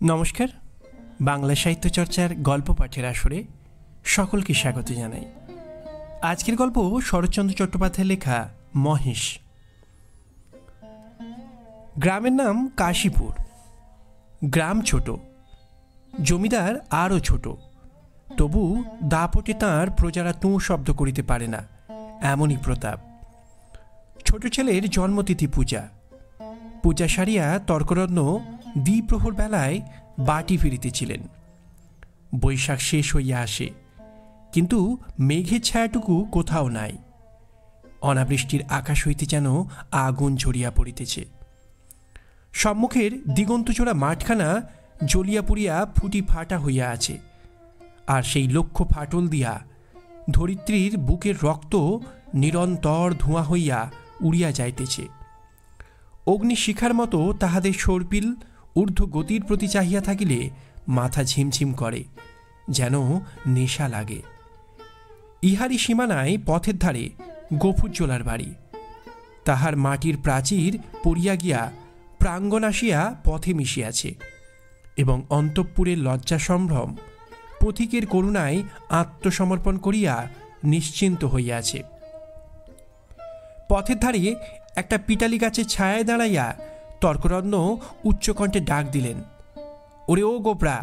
নমস্কার। বাংলা সাহিত্য চর্চার গল্প পাঠের আসরে সকলকে স্বাগত জানাই। আজকের গল্প শরৎচন্দ্র চট্টোপাধ্যায়ের লেখা মহেশ। গ্রামের নাম কাশীপুর। গ্রাম ছোট, জমিদার আরও ছোট, তবু দাপটে তাঁর প্রজারা তুঁ শব্দ করিতে পারে না, এমনই প্রতাপ। ছোট ছেলের জন্মতিথি পূজা। পূজা সারিয়া তর্করত্ন দ্বিপ্রহর বেলায় বাটি ফিরিতেছিলেন। বৈশাখ শেষ হইয়া আসে, কিন্তু মেঘের ছায়াটুকু কোথাও নাই। অনাবৃষ্টির আকাশ হইতে যেন আগুন ঝরিয়া পড়িতেছে। সম্মুখের দিগন্তজোড়া মাঠখানা জ্বলিয়া পুড়িয়া ফুটি ফাটা হইয়া আছে, আর সেই লক্ষ্য ফাটল দিয়া ধরিত্রীর বুকের রক্ত নিরন্তর ধোঁয়া হইয়া উড়িয়া যাইতেছে। অগ্নিশিখার মতো তাহাদের সর্পিল ঊর্ধ্ব গতির প্রতি চাহিয়া থাকিলে মাথা ঝিমঝিম করে, যেন নেশা লাগে। ইহারই সীমানায় পথের ধারে গফুরজোলার বাড়ি। তাহার মাটির প্রাচীর পড়িয়া গিয়া প্রাঙ্গণ আসিয়া পথে মিশিয়াছে, এবং অন্তঃপুরের লজ্জা সম্ভ্রম পথিকের করুণায় আত্মসমর্পণ করিয়া নিশ্চিন্ত হইয়াছে। পথের ধারে একটা পিটালি গাছের ছায়ায় দাঁড়াইয়া তর্করত্ন উচ্চকণ্ঠে ডাক দিলেন, ওরে ও গোপরা,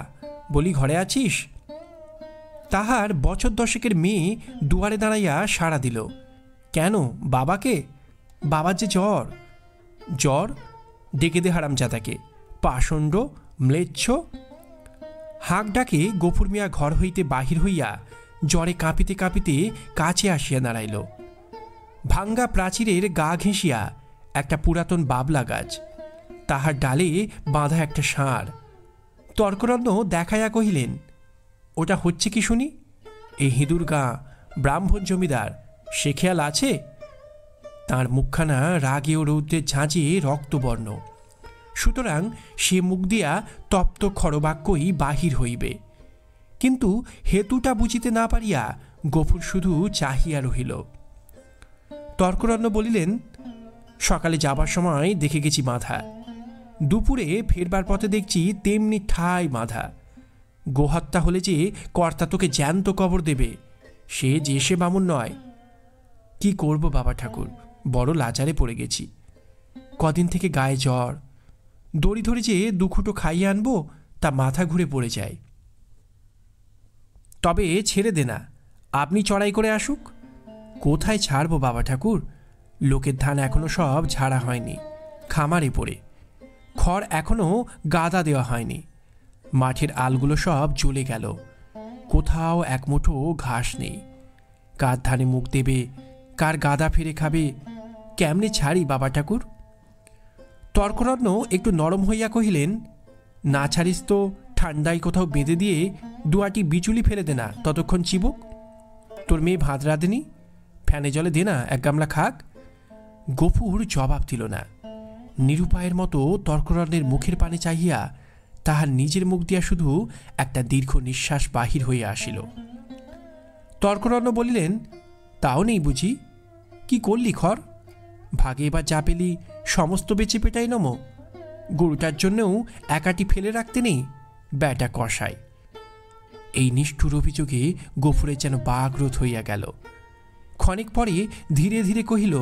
বলি ঘরে আছিস? তাহার বছর দশেকের মেয়ে দুয়ারে দাঁড়াইয়া সাড়া দিল, কেন বাবাকে? বাবার যে জ্বর। জ্বর? ডেকে দে হারামজাদাকে, পাষণ্ড ম্লেচ্ছ। হাঁক ডাকে গফুর মিয়া ঘর হইতে বাহির হইয়া জ্বরে কাঁপিতে কাঁপিতে কাছে আসিয়া দাঁড়াইল। ভাঙ্গা প্রাচীরের গা ঘেঁষিয়া একটা পুরাতন বাবলা গাছ, তাহার ডালে বাঁধা একটা ষাঁড়। তর্করত্ন দেখাইয়া কহিলেন, ওটা হচ্ছে কি শুনি? এই হিঁদুর গাঁ ব্রাহ্মণ জমিদার, সে খেয়াল আছে? তাঁর মুখখানা রাগে ও রৌদ্রের ঝাঁঝে রক্তবর্ণ, সুতরাং সে মুখ দিয়া তপ্ত খরবাক্যই বাহির হইবে। কিন্তু হেতুটা বুঝিতে না পারিয়া গফুর শুধু চাহিয়া রহিল। তর্করত্ন বলিলেন, সকালে যাবার সময় দেখে গেছি বাঁধা, দুপুরে ফেরবার পথে দেখছি তেমনি ঠাই বাঁধা। গোহত্যা হলে যে কর্তা তোকে জ্যান্ত কবর দেবে, সে যে সে বামুন নয়। কি করব বাবা ঠাকুর, বড় লাজারে পড়ে গেছি। কদিন থেকে গায়ে জ্বর, দড়ি ধরে যে দুখুটো খাইয়ে আনবো তা মাথা ঘুরে পড়ে যায়। তবে ছেড়ে দে না, আপনি চড়াই করে আসুক। কোথায় ছাড়বো বাবা ঠাকুর, লোকের ধান এখনো সব ঝাড়া হয়নি, খামারে পড়ে। খড় এখনো গাদা দেওয়া হয়নি, মাঠের আলগুলো সব জ্বলে গেল, কোথাও এক মুঠো ঘাস নেই। কার ধানে মুখ দেবে, কার গাদা ফিরে খাবে, কেমনে ছাড়ি বাবা ঠাকুর? তর্করত্ন একটু নরম হইয়া কহিলেন, না ছাড়িস তো ঠান্ডায় কোথাও বেঁধে দিয়ে দুয়াটি বিচুলি ফেলে দে না, ততক্ষণ চিবুক। তোর মেয়ে ভাত রাঁধেনি, ফ্যানে জলে দে না এক গামলা খাক। গফুর জবাব দিল না। নিরুপায়ের মতো তর্করত্নের মুখের পানে চাহিয়া তাহার নিজের মুখ দিয়া শুধু একটা দীর্ঘ নিঃশ্বাস বাহির হইয়া আসিল। তর্করত্ন বলিলেন, তাও নেই বুঝি? কি করলি খর? ভাগে এবার যা পেলি সমস্ত বেচে পেটাই নমো। গরুটার জন্যও একাটি ফেলে রাখতে নেই, ব্যাটা কষায়। এই নিষ্ঠুর অভিযোগে গফুরের যেন বাগ্রোধ হইয়া গেল। ক্ষণিক পরে ধীরে ধীরে কহিল,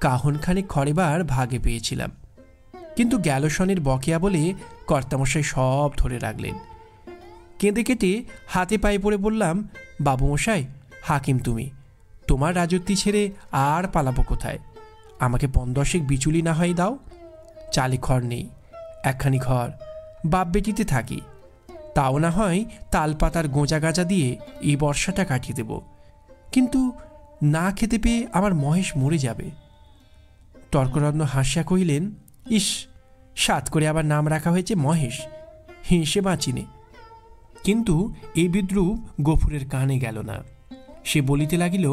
কাহনখানে খড়েবার ভাগে পেয়েছিলাম, কিন্তু গ্যালোসনের বকেয়া বলে কর্তামশাই সব ধরে রাখলেন। কেঁদে কেটে হাতে পায়ে পড়ে বললাম, বাবুমশাই, হাকিম তুমি, তোমার রাজত্বি ছেড়ে আর পালাবো কোথায়? আমাকে ৫-১০ বিচুলি না হয় দাও। চালে খড় নেই, একখানি ঘর, বাপ বেটিতে থাকি, তাও না হয় তালপাতার গোঁজা গাজা দিয়ে এই বর্ষাটা কাটিয়ে দেব, কিন্তু না খেতে পেয়ে আমার মহেশ মরে যাবে। তর্করত্ন হাসিয়া কহিলেন, ইস, সাত করে আবার নাম রাখা হয়েছে মহেশ, হেসে বাঁচিনে। কিন্তু এই বিদ্রুপ গফুরের কানে গেল না। সে বলিতে লাগিল,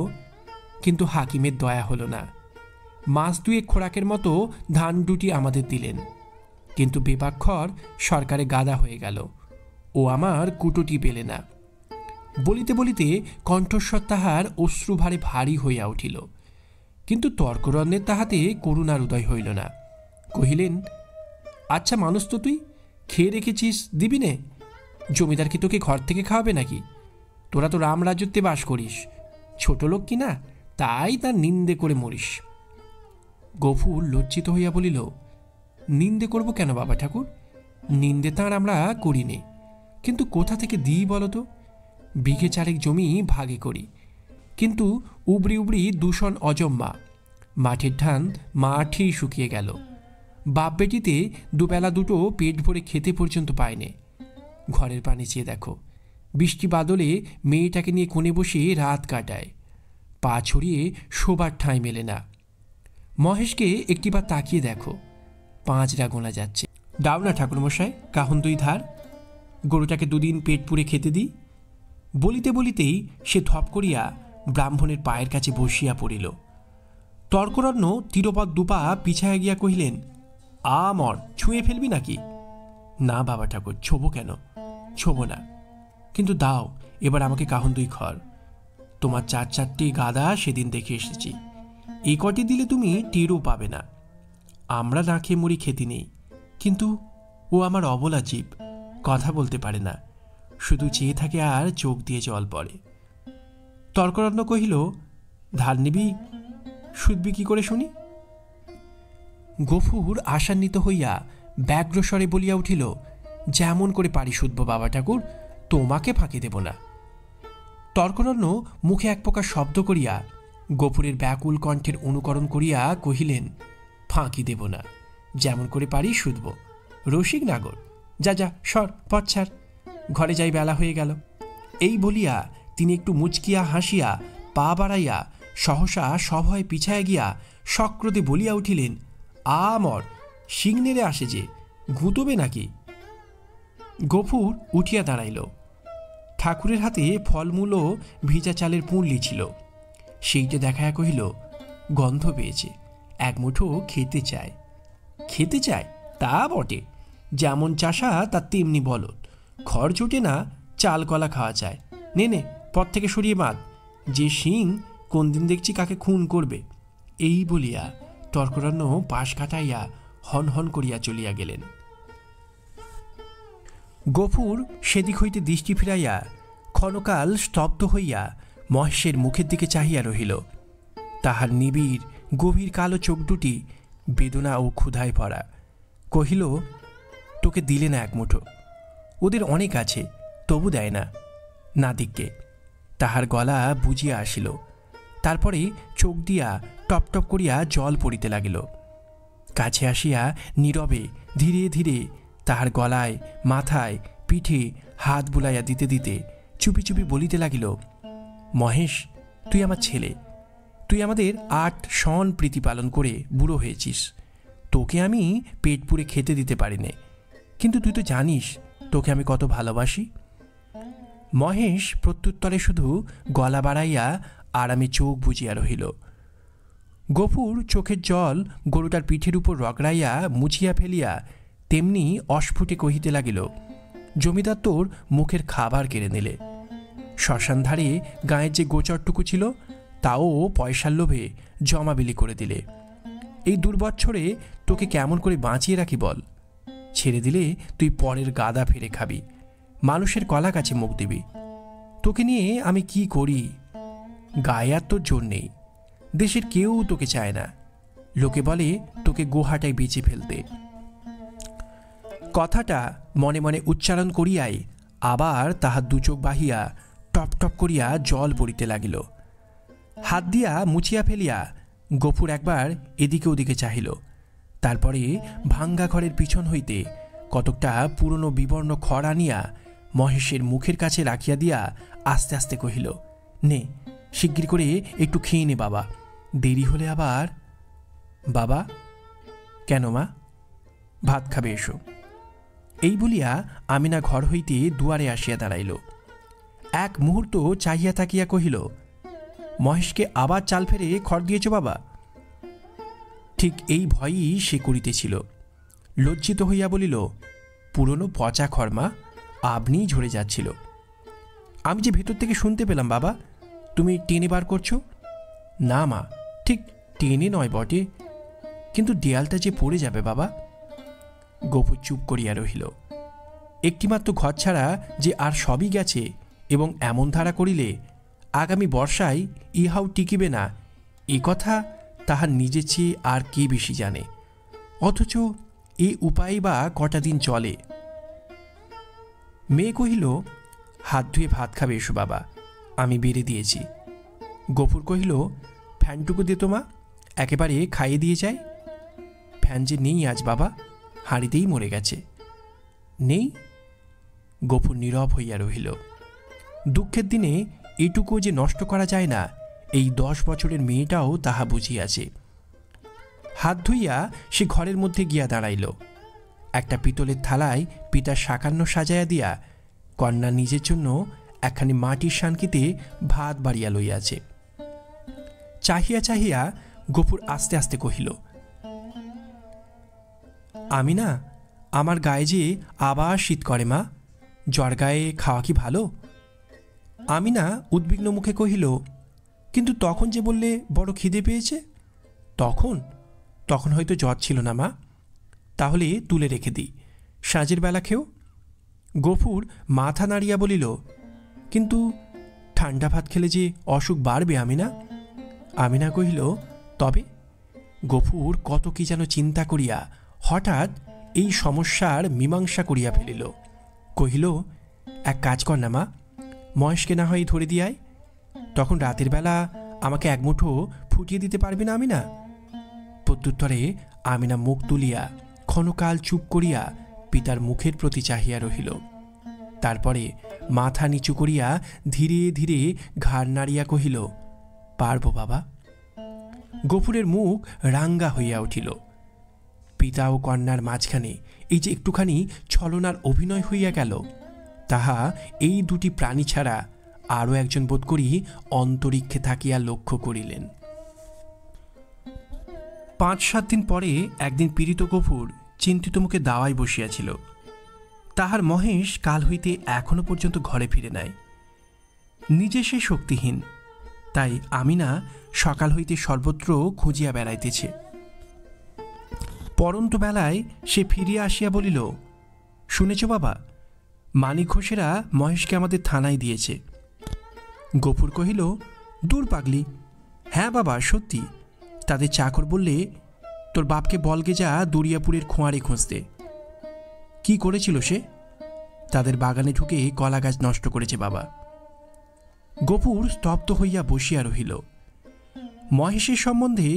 কিন্তু হাকিমের দয়া হল না। মাস দুয়েক খোরাকের মতো ধান দুটি আমাদের দিলেন, কিন্তু বেপাক্ষর সরকারে গাদা হয়ে গেল, ও আমার কুটোটি পেলে না। বলিতে বলিতে কণ্ঠস্বর তাহার অশ্রুভারে ভারী হইয়া উঠিল, কিন্তু তর্করত্নের তাহাতে করুণার উদয় হইল না। কহিলেন, আচ্ছা মানুষ তো তুই, খেয়ে রেখেছিস, দিবি নে? জমিদার কি তোকে ঘর থেকে খাওয়াবে নাকি? তোরা তো রামরাজত্বে বাস করিস, ছোট লোক কি না, তাই তার নিন্দে করে মরিস। গফুর লজ্জিত হইয়া বলিল, নিন্দে করব কেন বাবা ঠাকুর? নিন্দে তাঁর আমরা করিনি, কিন্তু কোথা থেকে দিই বলো তো? বিঘে চারেক জমি ভাগে করি, কিন্তু উবড়ি উবড়ি দূষণ অজম্মা। মাঠের ধান মাঠেই শুকিয়ে গেল। বাপ বেটিতে দুবেলা দুটো পেট ভরে খেতে পর্যন্ত পায়নি। ঘরের পানি চেয়ে দেখো, বৃষ্টি বাদলে মেয়েটাকে নিয়ে কোণে বসে রাত কাটায়। পা ছড়িয়ে শোবার ঠাঁই মেলে না। মহেশকে একটিবার তাকিয়ে দেখো, 5 গোনা যাচ্ছে। দাও না ঠাকুরমশাই কাহন 2 ধার, গরুটাকে 2 দিন পেট পুরে খেতে দিই। বলিতে বলিতেই সে ধপ করিয়া ব্রাহ্মণের পায়ের কাছে বসিয়া পড়িল। তর্করণ্য তিরপদ 2 পা পিছাইয়া গিয়া কহিলেন, আমর ছুঁয়ে ফেলবি নাকি? না বাবা ঠাকুর, ছোবো কেন? ছোবো না, কিন্তু দাও এবার আমাকে কাহন 2 খর। তোমার 4-4টি গাদা সেদিন দেখে এসেছি, এই কটি দিলে তুমি টেরও পাবে না। আমরা না খেয়ে মরি, খেতে নেই, কিন্তু ও আমার অবলা জীব, কথা বলতে পারে না, শুধু চেয়ে থাকে আর চোখ দিয়ে জল পড়ে। তর্করত্ন কহিল, ধার নিবি? শুধবি কি করে শুনি? গফুর আশান্বিত হইয়া ব্যগ্রস্বরে বলিয়া উঠিল, যেমন করে পারি শুধব বাবা ঠাকুর, তোমাকে ফাঁকি দেব না। তর্করত্ন মুখে এক প্রকার শব্দ করিয়া গফুরের ব্যাকুল কণ্ঠের অনুকরণ করিয়া কহিলেন, ফাঁকি দেব না, যেমন করে পারি শুধব। রসিক নাগর, যা যা সর, পথ ছাড়, ঘরে যাই, বেলা হয়ে গেল। এই বলিয়া তিনি একটু মুচকিয়া হাসিয়া পা বাড়াইয়া সহসা সভয়ে পিছাইয়া গিয়া সক্রোধে বলিয়া উঠিলেন, আমর শিং নেড়ে আসে যে, ঘুঁতবে নাকি? গফুর উঠিয়া দাঁড়াইল। ঠাকুরের হাতে ফলমূল ও ভিজা চালের পুঁড়লি ছিল। সেইটা দেখায়া কহিল, গন্ধ পেয়েছে, এক মুঠো খেতে চায়। খেতে চায় তা বটে, যেমন চাষা তার তেমনি বলদ, খড় জোটে না, চাল কলা খাওয়া চায়। নে নে, পথ থেকে সরিয়ে বাঁধ, যে শিং কোন দিন দেখছি কাকে খুন করবে। এই বলিয়া তর্করণ্য পাশ কাটাইয়া হন হন করিয়া চলিয়া গেলেন। গফুর সেদিক হইতে দৃষ্টি ফিরাইয়া ক্ষণকাল স্তব্ধ হইয়া মহেশের মুখের দিকে চাহিয়া রহিল। তাহার নিবিড় গভীর কালো চোখ দুটি বেদনা ও ক্ষুধায় ভরা। কহিল, তোকে দিলে না এক মুঠো, ওদের অনেক আছে, তবু দেয় না। না দিককে। তাহার গলা বুঝিয়া আসিল, তারপরে চোখ দিয়া টপ টপ করিয়া জল পড়িতে লাগিল। কাছে আসিয়া নীরবে ধীরে ধীরে তাহার গলায়, মাথায়, পিঠে হাত বুলাইয়া দিতে দিতে চুপি চুপি বলিতে লাগিল, মহেশ, তুই আমার ছেলে, তুই আমাদের 8 সন প্রীতি পালন করে বুড়ো হয়েছিস। তোকে আমি পেট পুরে খেতে দিতে পারি নে, কিন্তু তুই তো জানিস তোকে আমি কত ভালোবাসি। মহেশ প্রত্যুত্তরে শুধু গলা বাড়াইয়া আরামে চোখ বুজিয়া রহিল। গফুর চোখের জল গরুটার পিঠের উপর রগড়াইয়া মুছিয়া ফেলিয়া তেমনি অস্ফুটে কহিতে লাগিল, জমিদার তোর মুখের খাবার কেড়ে নিলে। শ্মশান ধারে গায়ের যে গোচরটুকু ছিল তাও পয়সার লোভে জমাবিলি করে দিলে। এই দুর্বৎসরে তোকে কেমন করে বাঁচিয়ে রাখি বল? ছেড়ে দিলে তুই পরের গাদা ফেরে খাবি, মানুষের কলা কাছে মুখ দিবি। তোকে নিয়ে আমি কি করি? গায়ে আর তোর জোর নেই, দেশের কেউ তোকে চায় না, লোকে বলে তোকে গোহাটায় বেঁচে ফেলতে। কথাটা মনে মনে উচ্চারণ করিয়াই আবার তাহার 2 চোখ বাহিয়া টপ টপ করিয়া জল পড়িতে লাগিল। হাত দিয়া মুছিয়া ফেলিয়া গফুর একবার এদিকে ওদিকে চাহিল, তারপরে ভাঙ্গা ঘরের পিছন হইতে কতকটা পুরনো বিবর্ণ খড় আনিয়া মহেশের মুখের কাছে রাখিয়া দিয়া আস্তে আস্তে কহিল, নে শিগগির করে একটু খেয়ে নে বাবা, দেরি হলে আবার। বাবা? কেন মা? ভাত খাবে, এসো। এই বলিয়া আমিনা ঘর হইতে দুয়ারে আসিয়া দাঁড়াইল। এক মুহূর্ত চাহিয়া থাকিয়া কহিল, মহেশকে আবার চাল ফেরে খড় দিয়েছ বাবা? ঠিক এই ভয়ই সে করিতেছিল। লজ্জিত হইয়া বলিল, পুরনো পচা খড় মা, আপনিই ঝরে যাচ্ছিল। আমি যে ভেতর থেকে শুনতে পেলাম বাবা, তুমি টেনে বার করছো। না মা, ঠিক টেনে নয় বটে, কিন্তু দেয়ালটা যে পড়ে যাবে বাবা। গফুর চুপ করিয়া রহিল। একটিমাত্র ঘর ছাড়া যে আর সবই গেছে, এবং এমন ধারা করিলে আগামী বর্ষায় ইহাও টিকিবে না, এ কথা তাহার নিজের চেয়ে আর কে বেশি জানে। অথচ এ উপায় বা কটা দিন চলে? মেয়ে কহিল, হাত ধুয়ে ভাত খাবে এসো বাবা, আমি বেড়ে দিয়েছি। গফুর কহিল, ফ্যানটুকু দে তো মা, একেবারে খাইয়ে দিয়ে যায়। ফ্যান যে নেই আজ বাবা, হাঁড়িতেই মরে গেছে। নেই? গফুর নীরব হইয়া রহিল। দুঃখের দিনে এটুকু যে নষ্ট করা যায় না, এই 10 বছরের মেয়েটাও তাহা বুঝিয়াছে। হাত ধুইয়া সে ঘরের মধ্যে গিয়া দাঁড়াইল। একটা পিতলের থালায় পিতার সাকান্ন সাজাইয়া দিয়া কন্যা নিজের জন্য একখানি মাটির সানকিতে ভাত বাড়িয়া লইয়াছে। চাহিয়া চাহিয়া গফুর আস্তে আস্তে কহিল, আমি না, আমার গায়ে যে আবার শীত করে মা, জ্বর গায়ে খাওয়া কি ভালো? আমি না উদ্বিগ্ন মুখে কহিল, কিন্তু তখন যে বললে বড় খিদে পেয়েছে। তখন হয়তো জ্বর ছিল না মা, তাহলে তুলে রেখে দিই, সাঁঝের বেলা খেও। গফুর মাথা নাড়িয়া বলিল, কিন্তু ঠান্ডা ভাত খেলে যে অসুখ বাড়বে। আমিনা কহিল, তবে? গফুর কত কি যেন চিন্তা করিয়া হঠাৎ এই সমস্যার মীমাংসা করিয়া ফেলিল। কহিল, এক কাজ কর না মা, মহেশকে না হয় ধরে দিয়ায়, তখন রাতের বেলা আমাকে এক মুঠো ফুটিয়ে দিতে পারবি না আমিনা? প্রত্যুত্তরে আমিনা মুখ তুলিয়া ক্ষণকাল চুপ করিয়া পিতার মুখের প্রতি চাহিয়া রহিল। তারপরে মাথা নিচু করিয়া ধীরে ধীরে ঘাড় নাড়িয়া কহিল, পারব বাবা। গফুরের মুখ রাঙ্গা হইয়া উঠিল। পিতা ও কন্যার মাঝখানে এই যে একটুখানি ছলনার অভিনয় হইয়া গেল, তাহা এই দুটি প্রাণী ছাড়া আরও একজন বোধ করি অন্তরিক্ষে থাকিয়া লক্ষ্য করিলেন। 5-7 দিন পরে একদিন পীড়িত গফুর চিন্তিত মুখে দাওয়ায় বসিয়াছিল। তাহার মহেশ কাল হইতে এখনো পর্যন্ত ঘরে ফিরে নাই। নিজে সে শক্তিহীন, তাই আমিনা সকাল হইতে সর্বত্র খুঁজিয়া বেড়াইতেছে। পরন্ত বেলায় সে ফিরিয়া আসিয়া বলিল, শুনেছ বাবা, মানিক ঘোষেরা মহেশকে আমাদের থানায় দিয়েছে। গফুর কহিল, দূর পাগলি, হ্যাঁ বাবা সত্যি। তাদের চাকর বললে, তোর বাপকে বলগে যা দরিয়াপুরের খোঁয়ারে খুঁজতে। কি করেছিল সে? তাদের বাগানে ঢুকে কলা গাছ নষ্ট করেছে বাবা। গফুর স্তব্ধ হইয়া বসিয়া রহিল। মহেশের সম্বন্ধে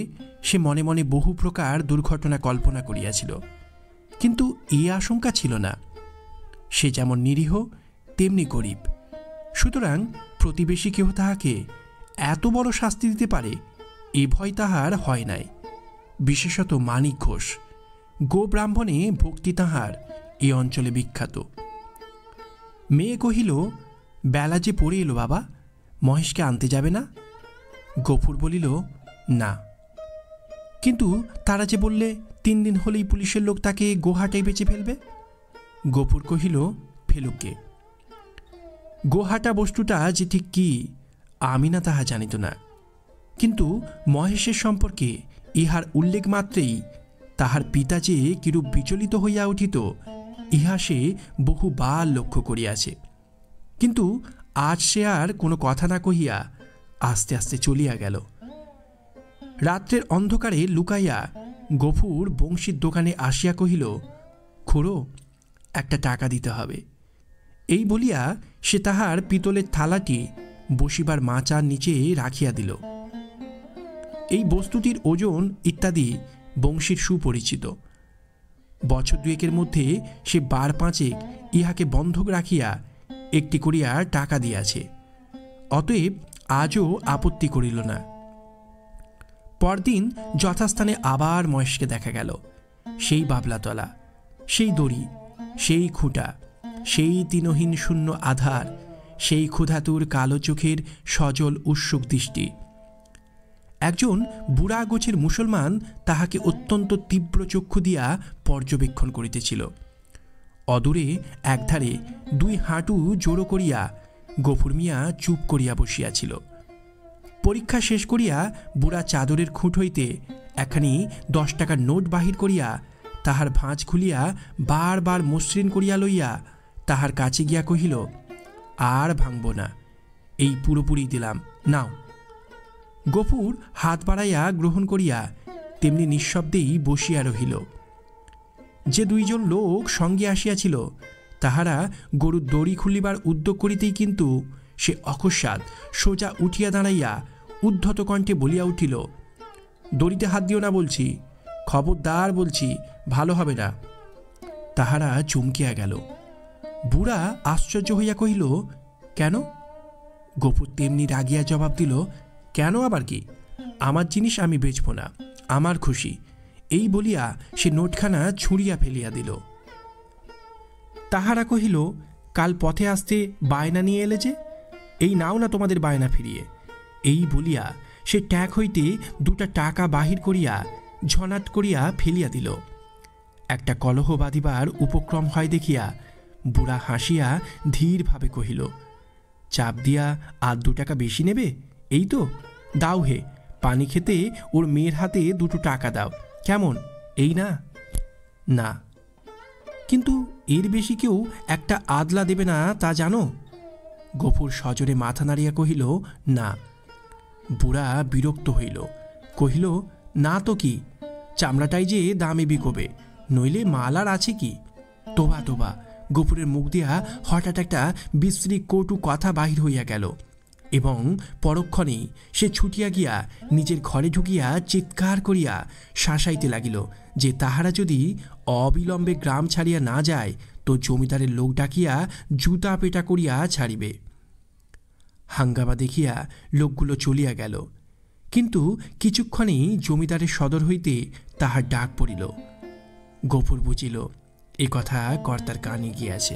সে মনে মনে বহু প্রকার দুর্ঘটনা কল্পনা করিয়াছিল, কিন্তু এই আশঙ্কা ছিল না। সে যেমন নিরীহ তেমনি গরিব, সুতরাং প্রতিবেশী কেহ তাহাকে এত বড় শাস্তি দিতে পারে এ ভয় তাহার হয় নাই। বিশেষত মানিক ঘোষ, গো ব্রাহ্মণে ভক্তি তাহার এ অঞ্চলে বিখ্যাত। মেয়ে কহিল, বেলা যে পড়ে এলো বাবা, মহেশকে আনতে যাবে না? গফুর বলিল, না। কিন্তু তারা যে বললে 3 দিন হলেই পুলিশের লোক তাকে গোহাটায় বেঁচে ফেলবে। গফুর কহিল, ফেলুকে। গোহাটা বস্তুটা যে ঠিক কি আমিনা তাহা জানিত না, কিন্তু মহেশের সম্পর্কে ইহার উল্লেখ মাত্রেই তাহার পিতা যে কিরূপ বিচলিত হইয়া উঠিত ইহা সে বহুবার লক্ষ্য করিয়াছে। কিন্তু আজ সে আর কোনো কথা না কহিয়া আস্তে আস্তে চলিয়া গেল। রাত্রের অন্ধকারে লুকাইয়া গফুর বংশীর দোকানে আসিয়া কহিল, খুড়ো, একটা টাকা দিতে হবে। এই বলিয়া সে তাহার পিতলের থালাটি বসিবার মাচার নিচে রাখিয়া দিল। এই বস্তুটির ওজন ইত্যাদি বংশীর সুপরিচিত। বছর 2 মধ্যে সে 5 ইহাকে বন্ধক রাখিয়া একটি করিয়া টাকা দিয়াছে, অতএব আজও আপত্তি করিল না। পরদিন যথাস্থানে আবার মহেশকে দেখা গেল। সেই বাবলাতলা, সেই দড়ি, সেই খুঁটা, সেই তিনহীন শূন্য আধার, সেই ক্ষুধাতুর কালো চোখের সজল উৎসুক দৃষ্টি। একজন বুড়া গোছের মুসলমান তাহাকে অত্যন্ত তীব্র চক্ষু দিয়া পর্যবেক্ষণ করিতেছিল। অদূরে একধারে 2 হাঁটু জোড়ো করিয়া গফুর মিয়া চুপ করিয়া বসিয়াছিল। পরীক্ষা শেষ করিয়া বুড়া চাদরের খুঁট হইতে একখানি 10 টাকার নোট বাহির করিয়া তাহার ভাঁজ খুলিয়া বারবার মসৃণ করিয়া লইয়া তাহার কাছে গিয়া কহিল, আর ভাঙব না, এই পুরোপুরি দিলাম, নাও। গফুর হাত বাড়াইয়া গ্রহণ করিয়া তেমনি নিঃশব্দেই বসিয়া রহিল। যে দুইজন লোক সঙ্গে আসিয়াছিল তাহারা গরুর দড়ি খুলিবার উদ্যোগ করিতেই কিন্তু সে অকস্মাৎ সোজা উঠিয়া দাঁড়াইয়া উদ্ধত কণ্ঠে বলিয়া উঠিল, দড়িতে হাত দিও না বলছি, খবরদার বলছি, ভালো হবে না। তাহারা চমকিয়া গেল। বুড়া আশ্চর্য হইয়া কহিল, কেন? গফুর তেমনি রাগিয়া জবাব দিল, কেন আবার কি? আমার জিনিস আমি বেচব না, আমার খুশি। এই বলিয়া সে নোটখানা ছুঁড়িয়া ফেলিয়া দিল। তাহারা কহিল, কাল পথে আসতে বায়না নিয়ে এলে যে, এই নাও না তোমাদের বায়না ফিরিয়ে। এই বলিয়া সে ট্যাগ হইতে 2টা টাকা বাহির করিয়া ঝনাট করিয়া ফেলিয়া দিল। একটা কলহ বাঁধিবার উপক্রম হয় দেখিয়া বুড়া হাসিয়া ধীরভাবে কহিল, চাপ দিয়া আর 2 টাকা বেশি নেবে? এই তো, দাও হে, পানি খেতে ওর মেয়ের হাতে 2টো টাকা দাও, কেমন? এই না? না। কিন্তু এর বেশি কেউ একটা আদলা দেবে না তা জানো? গফুর সজোরে মাথা নাড়িয়া কহিল, না। বুড়া বিরক্ত হইল, কহিল, না তো কি, চামড়াটাই যে দামে বিকোবে, নইলে মাল আর আছে কি? তোবা তোবা! গফুরের মুখ দিয়া হঠাৎ একটা বিশ্রী কটু কথা বাহির হইয়া গেল এবং পরক্ষণেই সে ছুটিয়া গিয়া নিজের ঘরে ঢুকিয়া চিৎকার করিয়া শাসাইতে লাগিল যে তাহারা যদি অবিলম্বে গ্রাম ছাড়িয়া না যায় তো জমিদারের লোক ডাকিয়া জুতা পেটা করিয়া ছাড়িবে। হাঙ্গামা দেখিয়া লোকগুলো চলিয়া গেল, কিন্তু কিছুক্ষণেই জমিদারের সদর হইতে তাহার ডাক পড়িল। গফুর বুঝিল এ কথা কর্তার কানে গিয়াছে।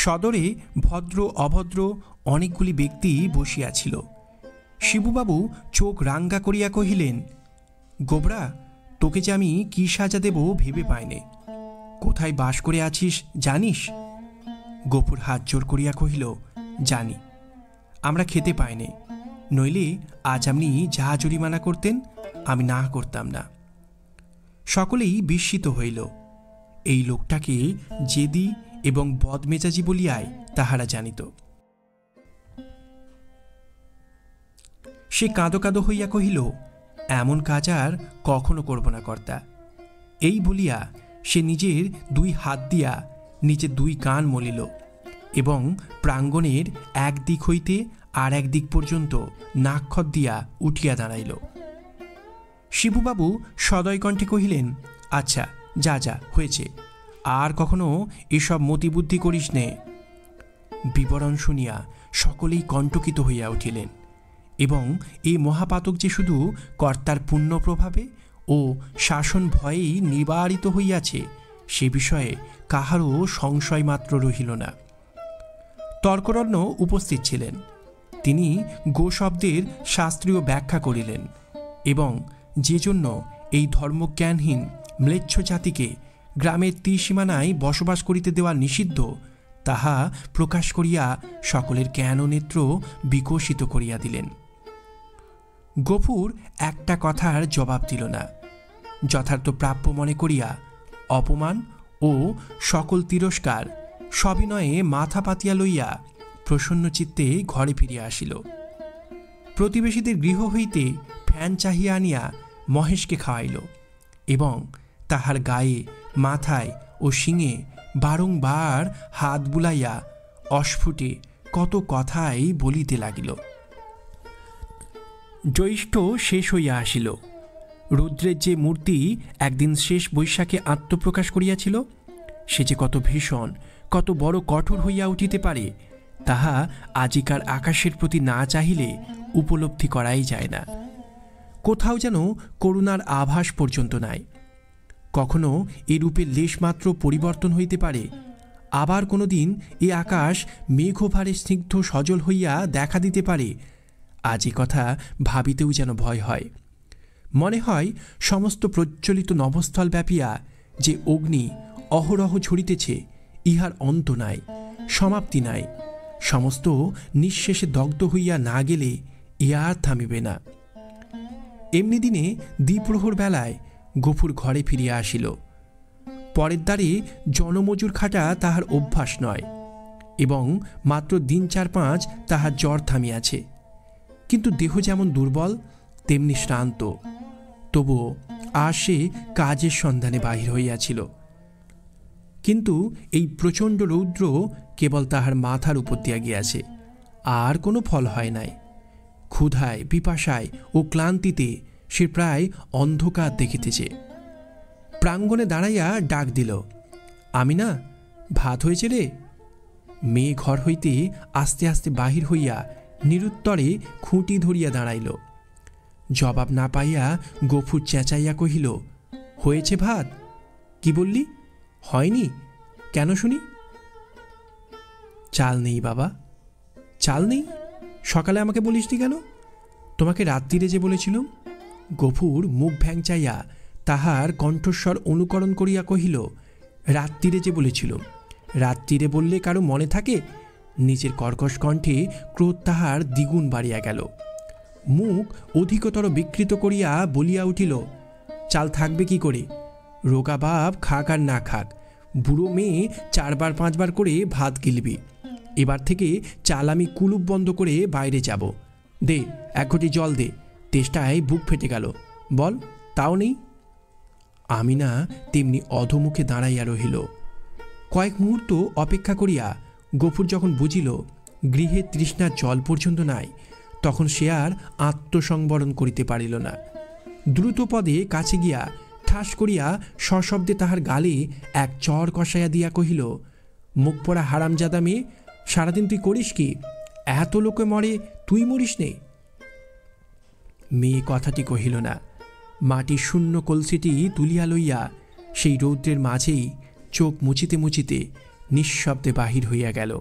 সদরে ভদ্র অভদ্র অনেকগুলি ব্যক্তি বসিয়াছিল। শিবুবাবু চোখ রাঙ্গা করিয়া কহিলেন, গোবরা, তোকে যে আমি কি সাজা দেব ভেবে পাইনে। কোথায় বাস করে আছিস জানিস? গফুর হাত জোর করিয়া কহিল, জানি। আমরা খেতে পাইনে, নইলে আজ আপনি যা জরিমানা করতেন আমি না করতাম না। সকলেই বিস্মিত হইল। এই লোকটাকে জেদি এবং বদমেজাজি বলিয়ায় তাহারা জানিত। সে কাঁদো কাঁদো হইয়া কহিল, এমন কাজ আর কখনো করব না কর্তা। এই বলিয়া সে নিজের 2 হাত দিয়া নিজের 2 কান মলিল এবং প্রাঙ্গণের এক দিক হইতে আর এক দিক পর্যন্ত নাক্ষত দিয়া উঠিয়া দাঁড়াইল। শিবুবাবু সদয় কণ্ঠে কহিলেন, আচ্ছা, যা যা হয়েছে, আর কখনো এসব মতিবুদ্ধি করিস নে। বিবরণ শুনিয়া সকলেই কণ্টকিত হইয়া উঠিলেন এবং এই মহাপাতক যে শুধু কর্তার পুণ্য প্রভাবে ও শাসন ভয়েই নিবারিত হইয়াছে সে বিষয়ে কাহারও সংশয় মাত্র রহিল না। তর্করত্ন উপস্থিত ছিলেন। তিনি গো শব্দের শাস্ত্রীয় ব্যাখ্যা করিলেন এবং যে জন্য এই ধর্মজ্ঞানহীন ম্লেচ্ছ জাতিকে গ্রামের ত্রিসীমানায় বসবাস করিতে দেওয়া নিষিদ্ধ তাহা প্রকাশ করিয়া সকলের জ্ঞান ও নেত্র বিকশিত করিয়া দিলেন। গফুর একটা কথার জবাব দিল না। যথার্থ প্রাপ্য মনে করিয়া অপমান ও সকল তিরস্কার সবিনয়ে মাথা পাতিয়া লইয়া প্রসন্ন চিত্তে ঘরে ফিরিয়া আসিল। প্রতিবেশীদের গৃহ হইতে ফ্যান চাহিয়া আনিয়া মহেশকে খাওয়াইল এবং তাহার গায়ে, মাথায় ও শিঙে বারংবার হাত বুলাইয়া অস্ফুটে কত কথাই বলিতে লাগিল। জ্যৈষ্ঠ শেষ হইয়া আসিল। রুদ্রের যে মূর্তি একদিন শেষ বৈশাখে আত্মপ্রকাশ করিয়াছিল সে যে কত ভীষণ, কত বড় কঠোর হইয়া উঠিতে পারে তাহা আজিকার আকাশের প্রতি না চাহিলে উপলব্ধি করাই যায় না। কোথাও যেন করুণার আভাস পর্যন্ত নাই। কখনো এ রূপে লেশমাত্র পরিবর্তন হইতে পারে, আবার কোনো দিন এ আকাশ মেঘভারে স্নিগ্ধ সজল হইয়া দেখা দিতে পারে। আজ এ কথা ভাবিতেও যেন ভয় হয়। মনে হয় সমস্ত প্রজ্বলিত নভস্থল ব্যাপিয়া যে অগ্নি অহরহ ঝরিতেছে ইহার অন্ত নাই, সমাপ্তি নাই। সমস্ত নিঃশেষে দগ্ধ হইয়া না গেলে এ আর থামিবে না। এমনি দিনে দ্বিপ্রহর বেলায় গফুর ঘরে ফিরিয়া আসিল। পরের দ্বারে জনমজুর খাটা তাহার অভ্যাস নয়, এবং মাত্র দিন 4-5 তাহার জ্বর থামিয়াছে। কিন্তু দেহ যেমন দুর্বল তেমনি শ্রান্ত। তবুও আর সে কাজের সন্ধানে বাহির হইয়াছিল। কিন্তু এই প্রচণ্ড রৌদ্র কেবল তাহার মাথার উপর দিয়া গিয়াছে, আর কোনো ফল হয় নাই। ক্ষুধায়, পিপাসায় ও ক্লান্তিতে সে প্রায় অন্ধকার দেখিতেছে। প্রাঙ্গণে দাঁড়াইয়া ডাক দিল, আমিনা, ভাত হয়েছে রে? মেয়ে ঘর হইতে আস্তে আস্তে বাহির হইয়া নিরুত্তরে খুঁটি ধরিয়া দাঁড়াইল। জবাব না পাইয়া গফুর চেঁচাইয়া কহিল, হয়েছে ভাত? কি বললি? হয়নি? কেন শুনি? চাল নেই বাবা। চাল নেই? সকালে আমাকে বলিসনি কেন? তোমাকে রাত্রিরে যে বলেছিলুম। গফুর মুখ ভ্যাংচাইয়া তাহার কণ্ঠস্বর অনুকরণ করিয়া কহিল, রাত্রিরে যে বলেছিলুম। রাত্রিরে বললে কারো মনে থাকে? নিজের কর্কশ কণ্ঠে ক্রোধ তাহার দ্বিগুণ বাড়িয়া গেল। মুখ অধিকতর বিকৃত করিয়া বলিয়া উঠিল, চাল থাকবে কি করে? রোগা বাপ খাক আর না খাক, বুড়ো মেয়ে 4-5 করে ভাত গিলবি। এবার থেকে চাল আমি কুলুপ বন্ধ করে বাইরে যাব। দে 1 ঘটি জল দে, তেষ্টায় বুক ফেটে গেল। বল, তাও নেই। আমিনা তেমনি অধমুখে দাঁড়াইয়া রহিল। কয়েক মুহূর্ত অপেক্ষা করিয়া গফুর যখন বুঝিল গৃহে তৃষ্ণার জল পর্যন্ত নাই, তখন সে আর আত্মসংবরণ করিতে পারিল না। দ্রুত পদে কাছে গিয়া ঠাস করিয়া সশব্দে তাহার গালে এক চর কষাইয়া দিয়া কহিল, মুখ পড়া হারামজাদা মেয়ে, সারাদিন তুই করিস কি? এত লোকে মরে, তুই মরিস নে? মেয়ে কথাটি কহিল না। মাটির শূন্য কলসিটি তুলিয়া লইয়া সেই রৌদ্রের মাঝেই চোখ মুচিতে মুচিতে নিঃশব্দে বাহির হইয়া গেল।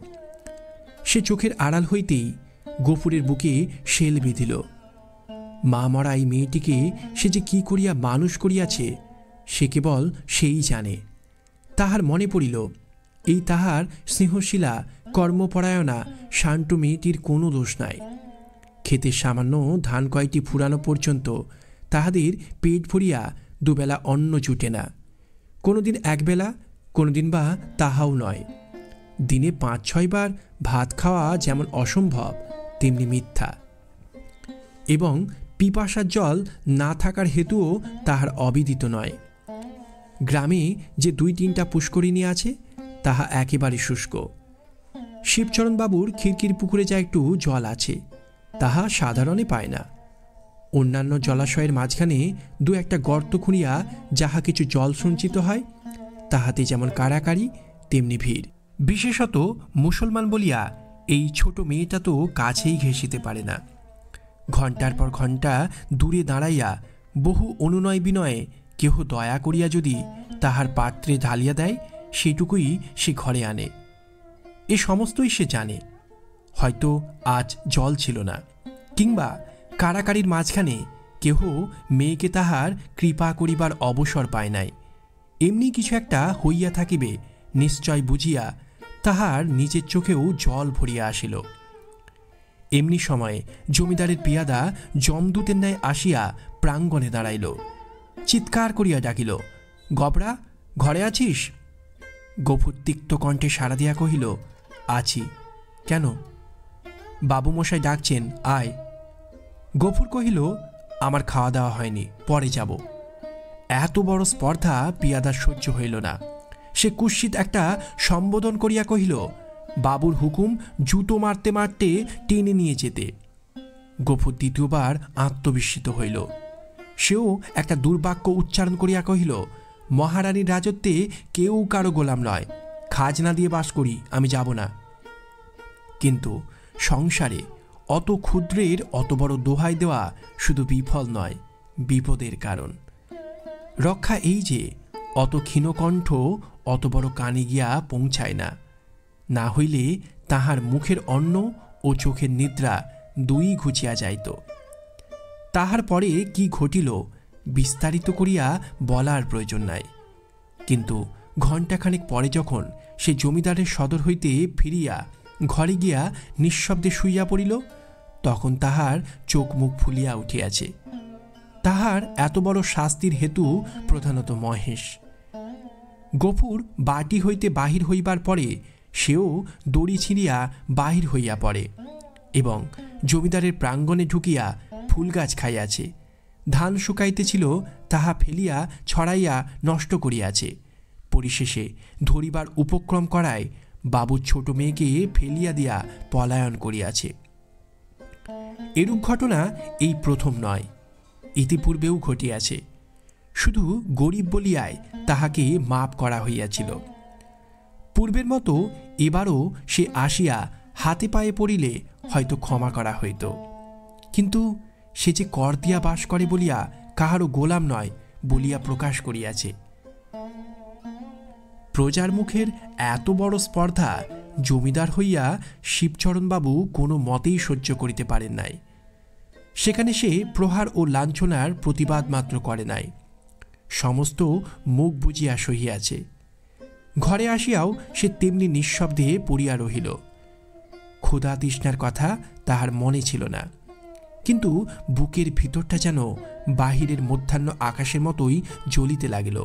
সে চোখের আড়াল হইতেই গফুরের বুকে শেল বিঁধিল। মা মরা এই মেয়েটিকে সে যে কি করিয়া মানুষ করিয়াছে সে কেবল সেই জানে। তাহার মনে পড়িল, এই তাহার স্নেহশীলা কর্মপরায়ণা শান্ত মেয়েটির কোনো দোষ নাই। ক্ষেতের সামান্য ধান কয়টি ফুরানো পর্যন্ত তাহাদের পেট ভরিয়া দুবেলা অন্ন জুটে না। কোনোদিন একবেলা, কোনোদিন বা তাহাও নয়। দিনে 5-6 বার ভাত খাওয়া যেমন অসম্ভব তেমনি মিথ্যা, এবং পিপাসার জল না থাকার হেতুও তাহার অবিদিত নয়। গ্রামে যে 2-3টা পুষ্করিণী আছে তাহা একেবারে শুষ্ক। শিবচরণবাবুর খিড়কির পুকুরে যা একটু জল আছে তাহা সাধারণে পায় না। অন্যান্য জলাশয়ের মাঝখানে 2-একটা গর্ত খুঁড়িয়া যাহা কিছু জল সঞ্চিত হয় তাহাতে যেমন কাড়াকাড়ি তেমনি ভিড়। বিশেষত মুসলমান বলিয়া এই ছোট মেয়েটা তো কাছেই ঘেঁষিতে পারে না। ঘণ্টার পর ঘণ্টা দূরে দাঁড়াইয়া বহু অনুনয় বিনয়ে কেহ দয়া করিয়া যদি তাহার পাত্রে ঢালিয়া দেয় সেটুকুই সে ঘরে আনে। এ সমস্তই সে জানে। হয়তো আজ জল ছিল না, কিংবা কাড়াকাড়ির মাঝখানে কেহ মেয়েকে তাহার কৃপা করিবার অবসর পায় নাই, এমনি কিছু একটা হইয়া থাকিবে নিশ্চয় বুঝিয়া তাহার নিজের চোখেও জল ভরিয়া আসিল। এমনি সময়ে জমিদারের পিয়াদা যমদূতের ন্যায় আসিয়া প্রাঙ্গণে দাঁড়াইল। চিৎকার করিয়া ডাকিল, গবরা, ঘরে আছিস? গফুর তিক্ত কণ্ঠে সাড়া দিয়া কহিল, আছি। কেন? বাবুমশাই ডাকছেন, আয়। গফুর কহিল, আমার খাওয়া দাওয়া হয়নি, পরে যাব। এত বড় স্পর্ধা পিয়াদার সহ্য হইল না। সে কুৎসিত একটা সম্বোধন করিয়া কহিল, বাবুর হুকুম জুতো মারতে মারতে টেনে নিয়ে যেতে। গফুর দ্বিতীয়বার আত্মবিস্মিত হইল। সেও একটা দুর্বাক্য উচ্চারণ করিয়া কহিল, মহারানীর রাজত্বে কেউ কারো গোলাম নয়, খাজনা দিয়ে বাস করি, আমি যাব না। কিন্তু সংসারে অত ক্ষুদ্রের অত বড় দোহাই দেওয়া শুধু বিফল নয়, বিপদের কারণ। রক্ষা এই যে অত ক্ষীণকণ্ঠ অত বড় কানে গিয়া পৌঁছায় না, না হইলে তাহার মুখের অন্ন ও চোখের নিদ্রা দুই ঘুচিয়া যাইত। তাহার পরে কি ঘটিল বিস্তারিত করিয়া বলার প্রয়োজন নাই। কিন্তু ঘণ্টাখানেক পরে যখন সে জমিদারের সদর হইতে ফিরিয়া ঘরে গিয়া নিঃশব্দে শুইয়া পড়িল, তখন তাহার চোখ মুখ ফুলিয়া উঠিয়াছে। তাহার এত বড় শাস্তির হেতু প্রধানত মহেশ। গফুর বাটি হইতে বাহির হইবার পরে সেও দড়ি ছিঁড়িয়া বাহির হইয়া পড়ে এবং জমিদারের প্রাঙ্গণে ঢুকিয়া ফুলগাছ খাইয়াছে। ধান শুকাইতেছিল, তাহা ফেলিয়া ছড়াইয়া নষ্ট করিয়াছে। পরিশেষে ধরিবার উপক্রম করায় বাবুর ছোট মেয়েকে ফেলিয়া দিয়া পলায়ন করিয়াছে। এরূপ ঘটনা এই প্রথম নয়, ইতিপূর্বেও ঘটিয়াছে। শুধু গরিব বলিয়ায় তাহাকে মাপ করা হইয়াছিল। পূর্বের মতো এবারও সে আসিয়া হাতে পায়ে পড়িলে হয়তো ক্ষমা করা হইত, কিন্তু সে যে কর দিয়া বাস করে বলিয়া কাহারও গোলাম নয় বলিয়া প্রকাশ করিয়াছে। প্রজার মুখের এত বড় স্পর্ধা জমিদার হইয়া শিবচরণবাবু কোনো মতেই সহ্য করিতে পারেন নাই। সেখানে সে প্রহার ও লাঞ্ছনার প্রতিবাদ মাত্র করে নাই, সমস্ত মুখ বুজিয়া সহিয়াছে। ঘরে আসিয়াও সে তেমনি নিঃশব্দে পড়িয়া রহিল। ক্ষুধা তৃষ্ণার কথা তাহার মনে ছিল না, কিন্তু বুকের ভিতরটা যেন বাহিরের মধ্যাহ্ন আকাশের মতোই জ্বলিতে লাগিল।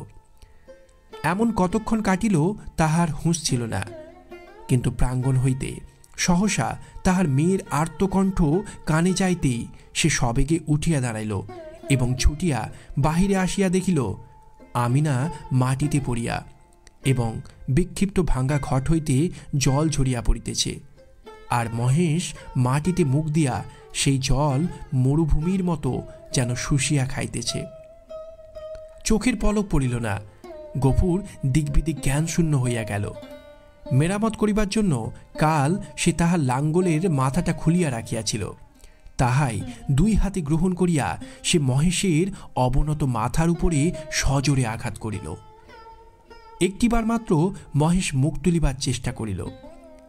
এমন কতক্ষণ কাটিল তাহার হুঁশ ছিল না, কিন্তু প্রাঙ্গণ হইতে সহসা তাহার মেয়ের আর্তকণ্ঠ কানে যাইতেই সে সবেগে উঠিয়া দাঁড়াইল এবং ছুটিয়া বাহিরে আসিয়া দেখিল আমিনা মাটিতে পড়িয়া এবং বিক্ষিপ্ত ভাঙ্গা ঘট হইতে জল ঝরিয়া পড়িতেছে, আর মহেশ মাটিতে মুখ দিয়া সেই জল মরুভূমির মতো যেন শুষিয়া খাইতেছে। চোখের পলক পড়িল না। গফুর দিকবিদিক জ্ঞানশূন্য হইয়া গেল। মেরামত করিবার জন্য কাল সে তাহার লাঙ্গলের মাথাটা খুলিয়া রাখিয়াছিল, তাহাই দুই হাতে গ্রহণ করিয়া সে মহেশের অবনত মাথার উপরে সজোরে আঘাত করিল। একটিবার মাত্র মহেশ মুখ তুলিবার চেষ্টা করিল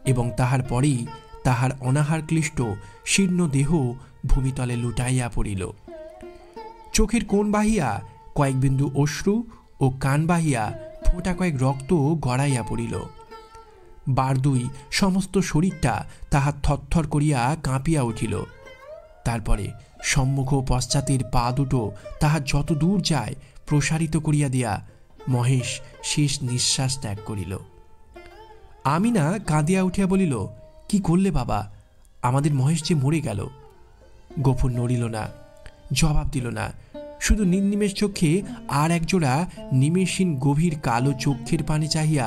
এবং তাহার পরেই তাহার অনাহার ক্লিষ্ট শীর্ণ দেহ ভূমিতলে লুটাইয়া পড়িল। চোখের কোণ বাহিয়া কয়েক বিন্দু অশ্রু ও কান বাহিয়া ফোঁটা কয়েক রক্ত গড়াইয়া পড়িল। বারদুই সমস্ত শরীরটা তাহার থরথর করিয়া কাঁপিয়া উঠিল। তারপরে সম্মুখ পশ্চাতের পা দুটো তাহার যত দূর যায় প্রসারিত করিয়া দিয়া মহেশ শেষ নিঃশ্বাস ত্যাগ করিল। আমিনা কাঁদিয়া উঠিয়া বলিল, কি করলে বাবা, আমাদের মহেশ যে মরে গেল। গফুর নড়িল না, জবাব দিল না, শুধু নির্নিমেষ চোখে আর একজোড়া নিমেষহীন গভীর কালো চক্ষের পানে চাহিয়া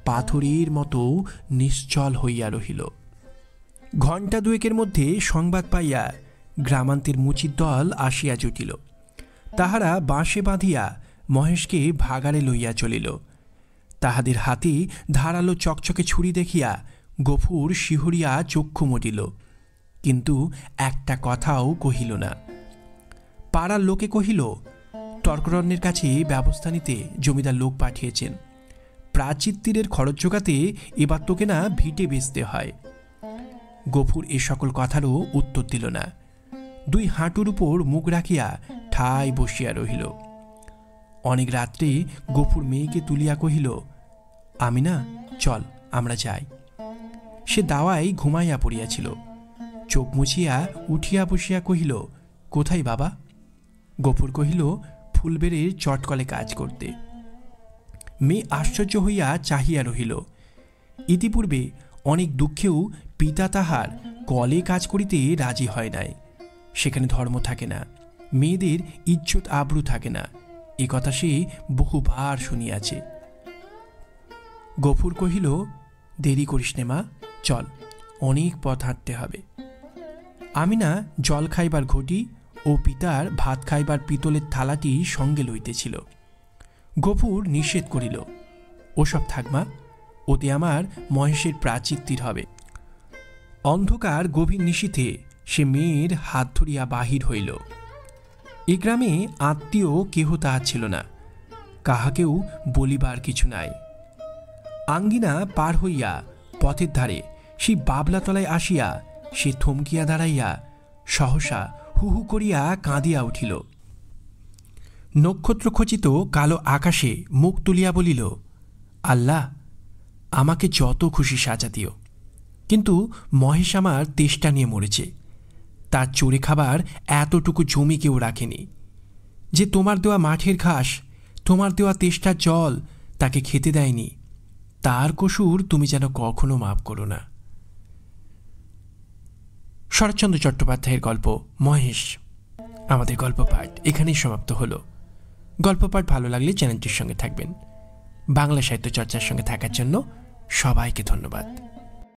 পাথরের মতো নিশ্চল হইয়া রহিল। ঘণ্টা দুয়েকের মধ্যে সংবাদ পাইয়া গ্রামান্তের মুচির দল আসিয়া জুটিল। তাহারা বাঁশে বাঁধিয়া মহেশকে ভাগাড়ে লইয়া চলিল। তাহাদের হাতে ধারালো চকচকে ছুরি দেখিয়া গফুর শিহরিয়া চক্ষু মটিল, কিন্তু একটা কথাও কহিল না। পাড়ার লোকে কহিল, তর্করণ্যের কাছে ব্যবস্থা নিতে জমিদার লোক পাঠিয়েছেন, প্রাচিত্তিরের খরচ জোগাতে এবার তোকে না ভিটে বেচতে হয়। গফুর এ সকল কথারও উত্তর দিল না, দুই হাঁটুর উপর মুখ রাখিয়া ঠায় বসিয়া রহিল। অনেক রাত্রে গফুর মেয়েকে তুলিয়া কহিল, আমিনা চল আমরা যাই। সে দাওয়ায় ঘুমাইয়া পড়িয়াছিল। চোখ মুছিয়া উঠিয়া বসিয়া কহিল, কোথায় বাবা? গফুর কহিল, ফুলবেড়ের চটকলে কাজ করতে। মেয়ে আশ্চর্য হইয়া চাহিয়া রহিল। ইতিপূর্বে অনেক দুঃখেও পিতা তাহার কলে কাজ করিতে রাজি হয় নাই। সেখানে ধর্ম থাকে না, মেয়েদের ইজ্জত আবরু থাকে না, এ কথা সে বহুবার শুনিয়াছে। গফুর কহিল, দেরি করিস নে মা, চল, অনেক পথ হাঁটতে হবে। আমিনা জল খাইবার ঘটি ও পিতার ভাত খাইবার পিতলের থালাটি সঙ্গে লইতেছিল। গফুর নিষেধ করিল, ওসব থাকমা, ওতে আমার মহেশের প্রাচিত্তির হবে। অন্ধকার গভীর নিশীথে সে মেয়ের হাত ধরিয়া বাহির হইল। এ গ্রামে আত্মীয় কেহ তাহার ছিল না, কাহাকেও বলিবার কিছু নাই। আঙ্গিনা পার হইয়া পথের ধারে সেই বাবলাতলায় আসিয়া সে থমকিয়া দাঁড়াইয়া সহসা হু হু করিয়া কাঁদিয়া উঠিল। নক্ষত্রখচিত কালো আকাশে মুখ তুলিয়া বলিল, আল্লাহ, আমাকে যত খুশি সাজা দিও, কিন্তু মহেশ আমার তেষ্টা নিয়ে মরেছে। তার চড়ে খাবার এতটুকু জমি কেউ রাখেনি। যে তোমার দেওয়া মাঠের ঘাস, তোমার দেওয়া তেষ্টার জল, তাকে খেতে দেয়নি, তার কসুর তুমি যেন কখনো মাফ করো না। শরৎচন্দ্র চট্টোপাধ্যায়ের গল্প মহেশ। আমাদের গল্প পাঠ এখানেই সমাপ্ত হলো। গল্প পাঠ ভালো লাগলে চ্যানেলটির সঙ্গে থাকবেন। বাংলা সাহিত্য চর্চার সঙ্গে থাকার জন্য সবাইকে ধন্যবাদ।